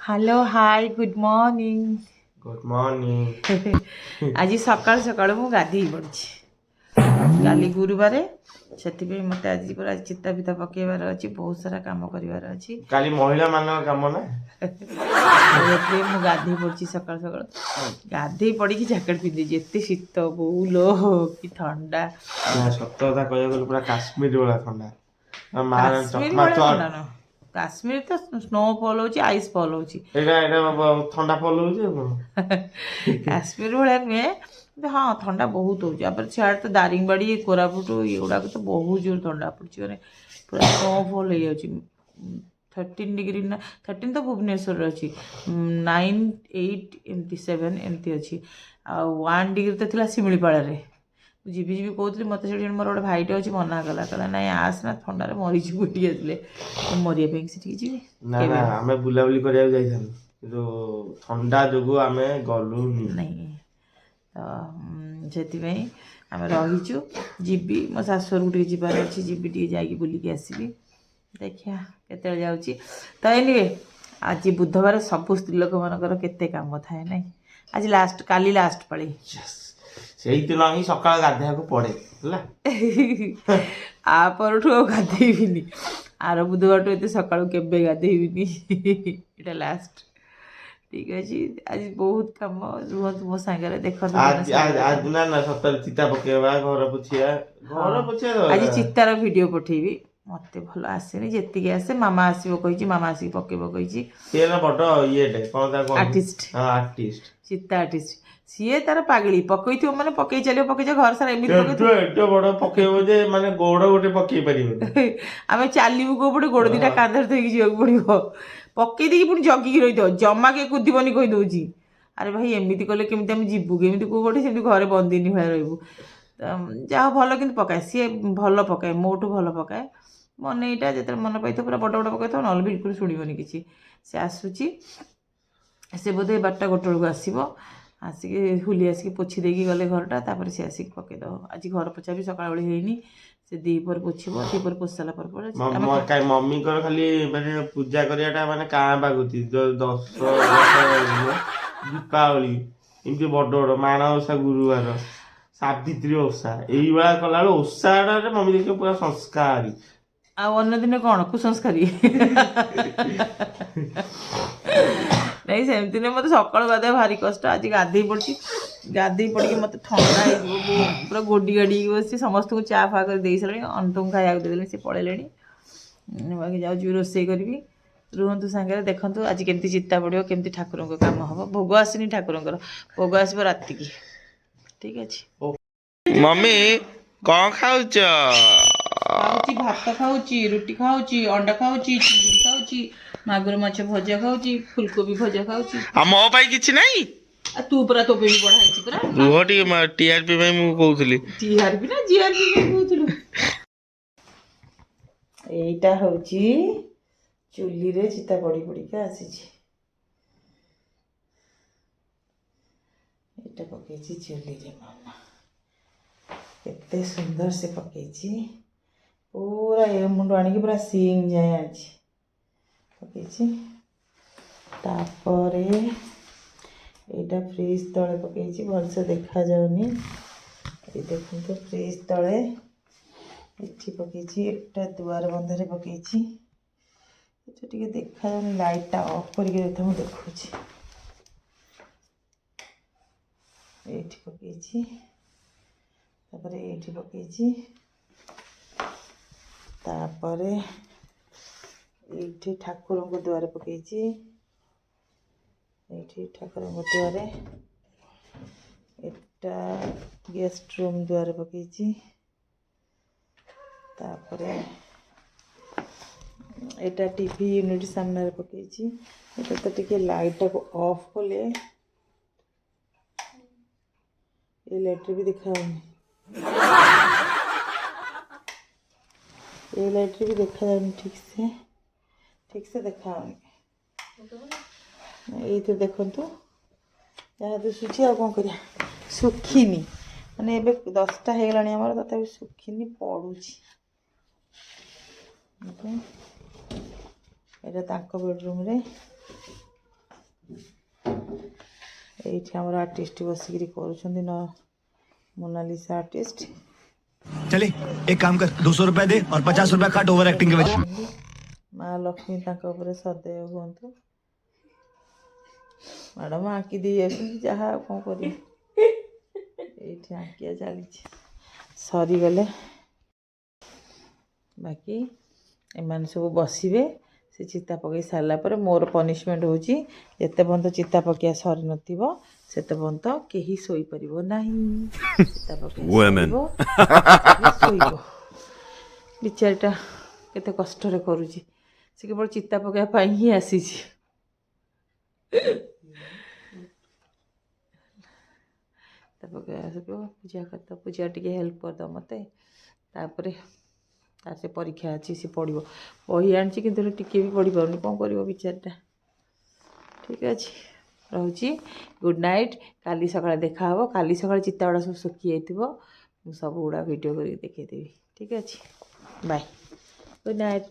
Hello hi good morning good morning आज सकाल सकाल मु गाधी पड़ी काली गुरुवार से मत आज पूरा चिता फिता पकेबार अच्छी बहुत सारा काम करार अच्छी काली महिला मान काम ना मु गाधी पड़ी सकाल सकाल गाधी पड़ी जैकेट पिंधे एत शीत बोलो कि ठंडा सत कथा कह पूरा काश्मीर वाला ठंडा काश्मीर वाला ठंडा न काश्मीर तो स्नोफॉल हो आइस फॉल हो ठंडा फल हो काश्मीर भाया नुहे हाँ ठंडा बहुत हो सियाड़े तो दारिंगबाड़ी कोरापुट युवाक तो बहुत जोर ठंडा पड़ी मैंने पूरा स्नोफॉल हो 13 डिग्री ना 13 तो भुवनेश्वर अच्छी 9 8 एमती 7 एमती अच्छी आ 1 डिग्री तो थी शिमिपाड़ जीवी जीवी कहती मत से मोर गोटे भाईटे अच्छी मना कला कहला ना आसना ठंडार मरीजु आसले मरिया से जी ना ना आमे बुलाबुली करिया जाइथान ठंडा जोगु आमे गलु नहीं तो से आम रहीचु जीवी मो शाशुर को जबार अच्छी जीवी टे जा बुलिकी आसबि देखिया केते जाऊँगी तो एनिवे आज बुधवार सब स्त्री लोक मानकर केते काम थाए ना आज लास्ट काली लास्ट पाली से ही सकाल गाधेया को पड़े आ परठू गाधेबी आर बुधवार एत सका केवे गाधेबी इटा लास्ट ठीक अच्छे आज बहुत कम रुहतु मो सांगे देख आज ना ना सतर चिता पकेबा घर पोछिया आज चितार वीडियो पठेबी मत भल आसेनी जी आसे मामा आसो कही मामा आसिक पकेब कही आर्टिस्ट चिता आर्टिस्ट सी तार पागली पकई मैंने पकई चलो पकई घर सारा एमती बड़ पकेब जे माने गोड़ गोटे पकई पारिबे आमे चालिबु को पड़े गोड़ दीटा कांधर थई जीवाक पड़िबो पकई देकी पुणी जगिकी रही जमा के कुदीबनी कही दउची अरे भाई एमती कले केमती आम जीवु केमती को गोटे सेमती घरे बंदिनी भाई रही जहाँ भल कि पकाए सी भल पकाए मोठू भल पकाए मन यहाँ जो मन पाई पूरा बड़ बड़ पकई ना बिल्कुल शुणबनी कि सी आसूची से बोधे 12टा 1 बेलू आसो आसिक हुली आसिक पोछि देकी गले घरटा तापर सी आसिक पकईदेव आज घर पोछा भी सकाल बेले होनी से दीपर पोछब दीपर पोछि सारा पर मम्मी खाली माने पूजा करियाटा माने काँ बागुची 10 दीपावली इमती बड़ बड़ माणवसा गुरुवार सावित्री ओषा यही भाया कला ओषा मम्मी देख पूरा संस्कारी अन्य दिन कौन कुसंस्कारी नहीं सेमती नहीं मत सकाल गाधे भारी कष्ट आज गाधे पड़ी गाधे पड़ी मत ठंडा पूरा गोडी गाड़ी बस समस्त को चा फा कर दे सारे अंटू खाया देदेले सी पड़े बाकी जाऊँ रोसे करी रुहतु सांगे देखु आज केमती चिता पड़ो केमती ठाकुर काम हम भोग आसनी ठाकुर भोग आसब राति की ठीक अच्छे मम्मी कौन खाऊच खाऊची भात खाऊची रुटी खाऊची अंडा खाऊची चिंगुड़ी खाऊची मागुर माछ भजा खाऊची फुलकोबी भजा खाऊची आ मो पाई किछि नाही आ तू पूरा तो पे भी बढ़ाइछि पूरा रुह टी टीआरपी में मु कहउथली टीआरपी ना जीआरपी में कहउथलु एटा होची चुल्ली रे चिता पड़ी पड़ी के आसीछि एटा पकेछि चुल्ली रे मामा केते सुंदर से पकेछि पूरा ए मुंडो आनी पूरा सींग जाए आज पकेछि तापरे एटा फ्रिज तले पकेछि भलसे देखा जाउनी ए देखु तो फ्रिज तले एठी पकेछि एकटा दुआर बंधरे पकेछि एटा टिके देखा जाउनी लाइट टा ऑफ करके देता मु देखुछि एठी पकेछि तापरे एठी पकेछि तापरे एठी ठाकुर को द्वार पकेछि एठी ठाकुर को द्वार एटा गेस्ट रूम द्वार पकेछि तापरे एटा टीवी यूनिट सामने पकेछि एटा तो टिके लाइट को ऑफ कले ये लाइट भी दिखाऊनी ये लाइट भी देखा जाऊनी ठीक से देखा ये तो देखु जहाँ दिशुची आ कौन करिया सुखीनी माने 10टा हो गलानी आमर तथा सुखीनी पड़ुची এটা ତାଙ୍କ ବେଡ଼ରୁମ୍ରେ ଏଇଠି ଆମର ଆର୍ଟିଷ୍ଟ ବସିକିରି କରୁଛନ୍ତି ମୋନାଲିସା आर्टिस्ट। चले एक काम कर 200 रुपया दे और 50 रुपया काट ओवर एक्टिंग के वजह। माँ लक्ष्मी तांका ऊपर सदैव हुअन्तु। मैडम आंकी दे जाउछन्ति जहा कौन करी एठी आंकिया चली सरी गले बाकी एमान सब बसिबे से चिता पकई सारा पर मोर पनिशमेंट होची जेते पर्यंत चिता पकिया सरी नथिबो सेते पर्यंत केही सोई परिबो नाही। चिता पकई सोइबो बिचारीटा केते कष्ट रे करूची से केवल चिता पकया पाई ही आसीची। पूजा करता पूजा टी हेल्प करद मत तापर तार से परीक्षा अच्छी सी पढ़ बही आनी कि टी भी पढ़ी पार कौन कर विचारटा। ठीक अच्छे रोची गुड नाइट काली सकाଳେ देखा हे काली सकाଳେ चिता गुड़ा सब सुखी जाइए सब गुड़ा वीडियो कर देखेदेवी। ठीक अच्छे बाय गुड नाइट।